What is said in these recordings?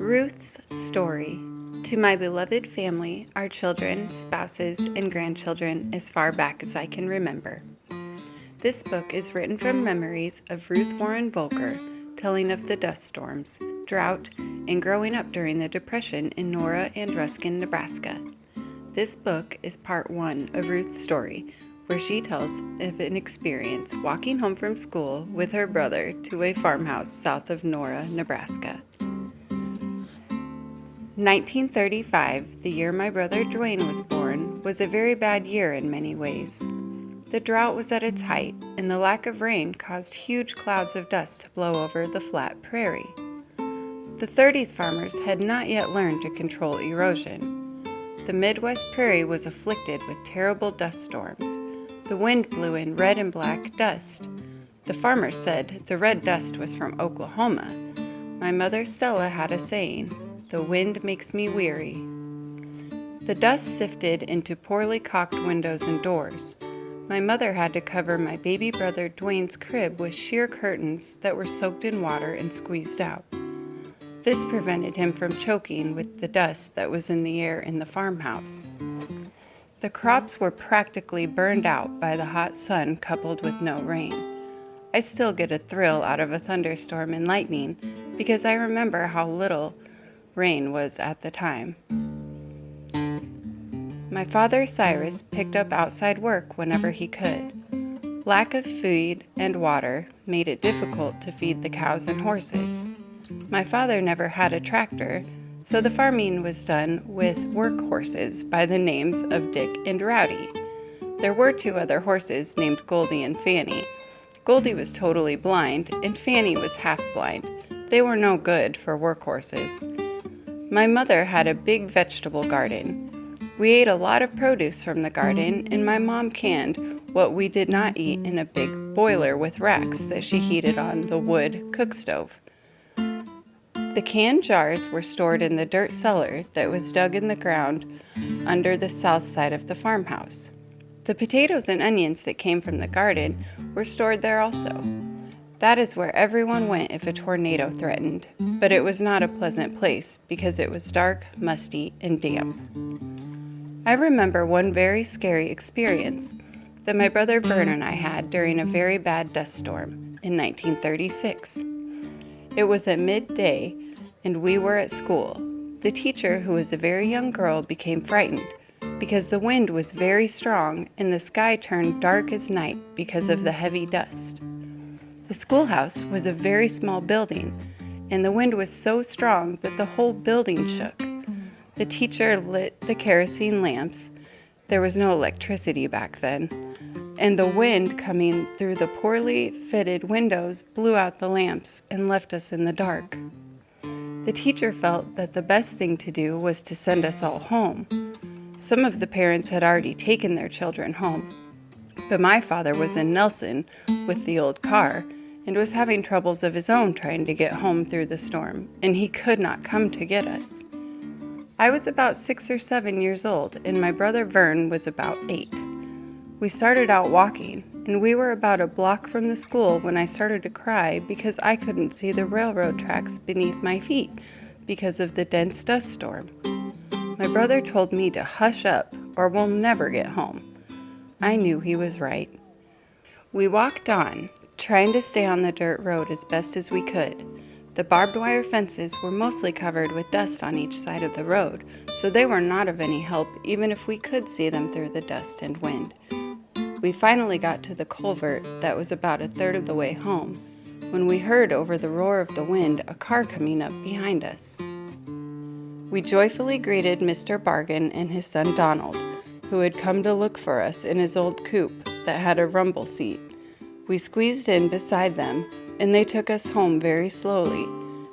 Ruth's story. To my beloved family, our children, spouses, and grandchildren as far back as I can remember. This book is written from memories of Ruth Warren Volker, telling of the dust storms, drought, and growing up during the Depression in Nora and Ruskin, Nebraska. This book is part 1 of Ruth's story, where she tells of an experience walking home from school with her brother to a farmhouse south of Nora, Nebraska. 1935, the year my brother Dwayne was born, was a very bad year in many ways. The drought was at its height, and the lack of rain caused huge clouds of dust to blow over the flat prairie. The 30s farmers had not yet learned to control erosion. The Midwest prairie was afflicted with terrible dust storms. The wind blew in red and black dust. The farmers said the red dust was from Oklahoma. My mother Stella had a saying, "The wind makes me weary." The dust sifted into poorly caulked windows and doors. My mother had to cover my baby brother Dwayne's crib with sheer curtains that were soaked in water and squeezed out. This prevented him from choking with the dust that was in the air in the farmhouse. The crops were practically burned out by the hot sun coupled with no rain. I still get a thrill out of a thunderstorm and lightning because I remember how little rain was at the time. My father Cyrus picked up outside work whenever he could. Lack of food and water made it difficult to feed the cows and horses. My father never had a tractor, so the farming was done with work horses by the names of Dick and Rowdy. There were 2 other horses named Goldie and Fanny. Goldie was totally blind, and Fanny was half blind. They were no good for work horses. My mother had a big vegetable garden. We ate a lot of produce from the garden, and my mom canned what we did not eat in a big boiler with racks that she heated on the wood cook stove. The canned jars were stored in the dirt cellar that was dug in the ground under the south side of the farmhouse. The potatoes and onions that came from the garden were stored there also. That is where everyone went if a tornado threatened, but it was not a pleasant place because it was dark, musty, and damp. I remember one very scary experience that my brother Vern and I had during a very bad dust storm in 1936. It was at midday, and we were at school. The teacher, who was a very young girl, became frightened because the wind was very strong and the sky turned dark as night because of the heavy dust. The schoolhouse was a very small building, and the wind was so strong that the whole building shook. The teacher lit the kerosene lamps. There was no electricity back then, and the wind coming through the poorly fitted windows blew out the lamps and left us in the dark. The teacher felt that the best thing to do was to send us all home. Some of the parents had already taken their children home, but my father was in Nelson with the old car and was having troubles of his own trying to get home through the storm, and he could not come to get us. I was about 6 or 7 years old, and my brother Vern was about 8. We started out walking, and we were about a block from the school when I started to cry because I couldn't see the railroad tracks beneath my feet because of the dense dust storm. My brother told me to hush up or we'll never get home. I knew he was right. We walked on, trying to stay on the dirt road as best as we could. The barbed wire fences were mostly covered with dust on each side of the road, so they were not of any help even if we could see them through the dust and wind. We finally got to the culvert that was about a third of the way home when we heard over the roar of the wind a car coming up behind us. We joyfully greeted Mr. Bargain and his son Donald, who had come to look for us in his old coupe that had a rumble seat. We squeezed in beside them, and they took us home very slowly,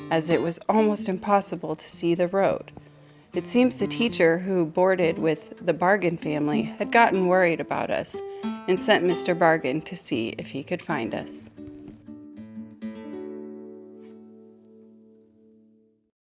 as it was almost impossible to see the road. It seems the teacher who boarded with the Bargain family had gotten worried about us and sent Mr. Bargain to see if he could find us.